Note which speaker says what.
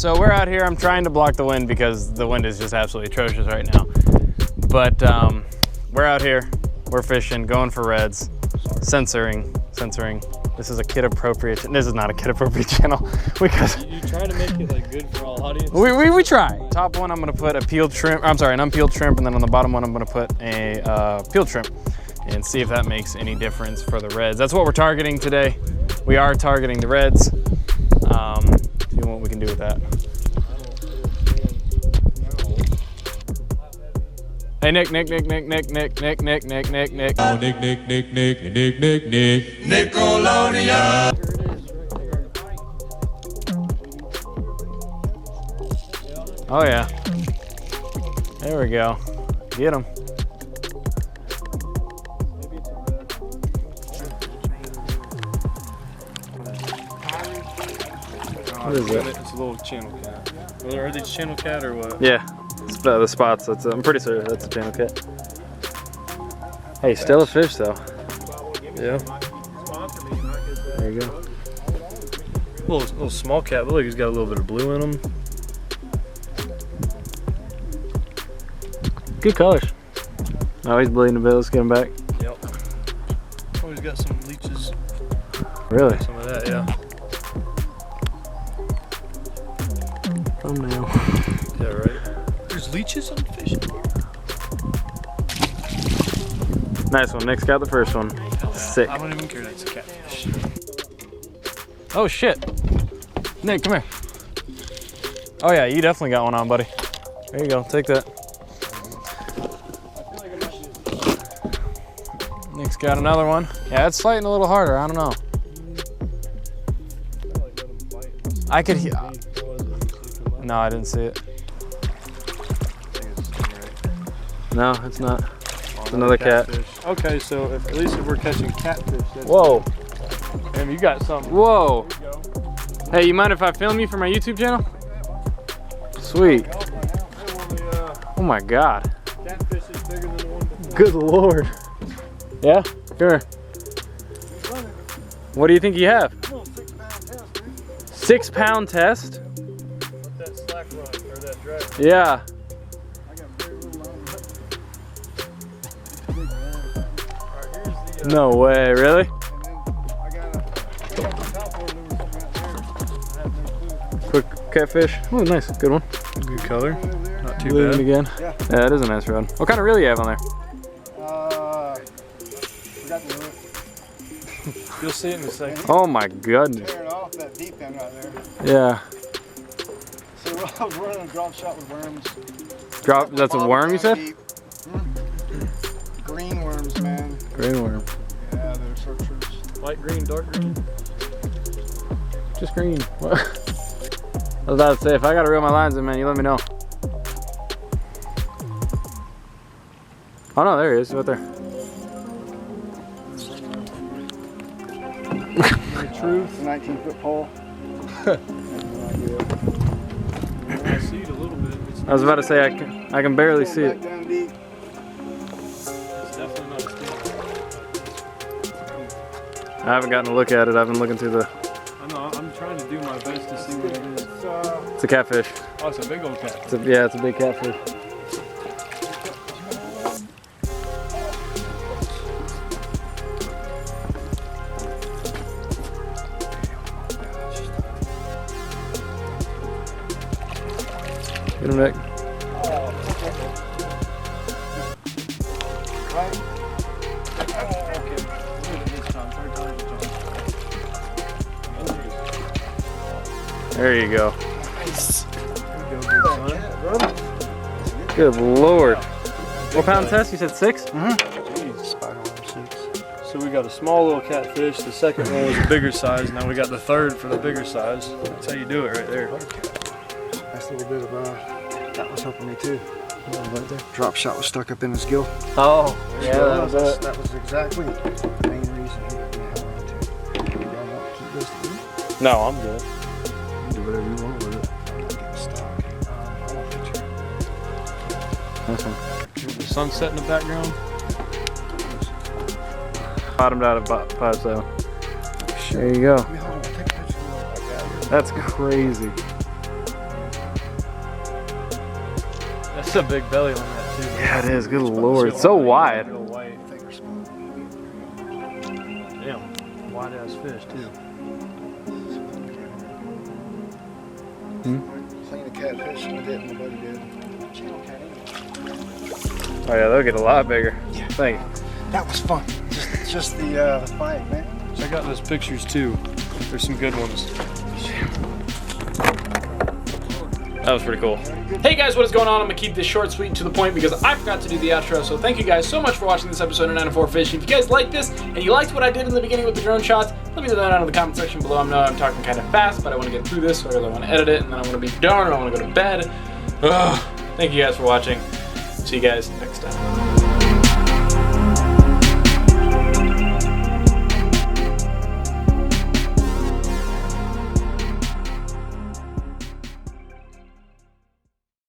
Speaker 1: so we're out here. I'm trying to block the wind because the wind is just absolutely atrocious right now. But we're out here, we're fishing, going for reds, censoring. This is a kid appropriate, this is not a kid appropriate channel. Because
Speaker 2: you try to make it like good for all audiences.
Speaker 1: We try. Top one, I'm gonna put a peeled shrimp, I'm sorry, an unpeeled shrimp, and then on the bottom one, I'm gonna put a peeled shrimp and see if that makes any difference for the reds. That's what we're targeting today. We are targeting the reds. See what we can do with that. Hey, Nick. Oh, Nick. Nickelodeon. Oh, yeah. There we go. Get him. What is it?
Speaker 2: It's a little channel cat. Are these channel cat or what?
Speaker 1: Yeah, it's the spots. I'm pretty sure that's a channel cat. Hey, still a fish though.
Speaker 2: Yeah.
Speaker 1: There you go.
Speaker 2: Little small cat, but look, he's got a little bit of blue in him.
Speaker 1: Good colors. Oh, he's bleeding a bit. Let's get him back.
Speaker 2: Yep. Oh, he's got some leeches.
Speaker 1: Really?
Speaker 2: Some of that, yeah.
Speaker 1: Thumbnail.
Speaker 2: Yeah, right. There's leeches on the fish.
Speaker 1: Nice one. Nick's got the first one. Sick.
Speaker 2: I don't even care. That's a catfish.
Speaker 1: Oh shit. Nick, come here. Oh yeah, you definitely got one on, buddy. There you go. Take that. Nick's got another one. Yeah, it's fighting a little harder. I don't know. I could hear. No, I didn't see it. No, it's not. It's another cat.
Speaker 2: Okay, so at least if we're catching catfish. That's
Speaker 1: Whoa.
Speaker 2: Damn, you got something.
Speaker 1: Whoa. Hey, you mind if I film you for my YouTube channel? Sweet. Oh my God.
Speaker 2: Catfish is bigger than the one before.
Speaker 1: Good Lord. Yeah? Come here. What do you think you have? 6 pound test?
Speaker 2: That slack run or that drag.
Speaker 1: Yeah. No way, really? Quick catfish. Oh, nice, good one.
Speaker 2: Good color, not too
Speaker 1: Bleeding
Speaker 2: bad.
Speaker 1: Again. Yeah, it is a nice rod. What kind of reel you have on there?
Speaker 3: Forgot the lure.
Speaker 2: You'll see it in a second.
Speaker 1: Oh my goodness.
Speaker 3: Tearing off that deep end right there.
Speaker 1: Yeah.
Speaker 3: So I was running a drop shot with worms.
Speaker 1: Drop. That's a worm, you said?
Speaker 3: Green worms, man.
Speaker 1: Green worm.
Speaker 3: Yeah, they're searchers.
Speaker 2: Light green, dark green.
Speaker 1: Just green. What? I was about to say, if I gotta reel my lines in, man, you let me know. Oh no, there he is, right there.
Speaker 3: Truth, 19-foot pole.
Speaker 2: I see it a little bit.
Speaker 1: I was about to say, I can barely see it.
Speaker 3: Back down deep.
Speaker 2: It's definitely not a steam.
Speaker 1: I haven't gotten a look at it. I've been looking through the...
Speaker 2: I know, I'm trying to do my best to see what it is.
Speaker 1: It's a catfish.
Speaker 2: Oh, it's a big old cat.
Speaker 1: Yeah, it's a big catfish. Get him, Nick.
Speaker 3: Right?
Speaker 1: There you go.
Speaker 3: Nice.
Speaker 1: Good Lord. What pound test? You said 6?
Speaker 2: So we got a small little catfish. The second one was a bigger size. Now we got the third for the bigger size. That's how you do it right there.
Speaker 3: Nice little bit of that was helping me too. Drop shot was stuck up in his gill.
Speaker 1: Oh, yeah, that was it.
Speaker 3: That was exactly the main reason he let me hang on to. You don't want to keep this to you?
Speaker 1: No, I'm good.
Speaker 3: Do whatever you want with it. I'm not getting stuck. I want picture.
Speaker 1: Nice one.
Speaker 2: The sunset in the background.
Speaker 1: Bottomed out of 5.7. There you go. That's crazy.
Speaker 2: That's a big belly on that too.
Speaker 1: Yeah, it is. Good lord, it's so wide.
Speaker 2: Real white. Damn, wide ass fish too.
Speaker 3: Clean a catfish with it, my buddy did.
Speaker 1: Oh yeah, they'll get a lot bigger.
Speaker 3: Yeah.
Speaker 1: Thank you.
Speaker 3: That was fun. Just the fight, man.
Speaker 2: Check out those pictures too. There's some good ones.
Speaker 1: That was pretty cool. Hey guys, what is going on? I'm gonna keep this short, sweet, and to the point because I forgot to do the outro. So thank you guys so much for watching this episode of 904 Fishing. If you guys like this and you liked what I did in the beginning with the drone shots, let me know that down in the comment section below. I know I'm talking kind of fast, but I want to get through this, so I really want to edit it, and then I want to be done, and I want to go to bed. Ugh. Thank you guys for watching. See you guys next time.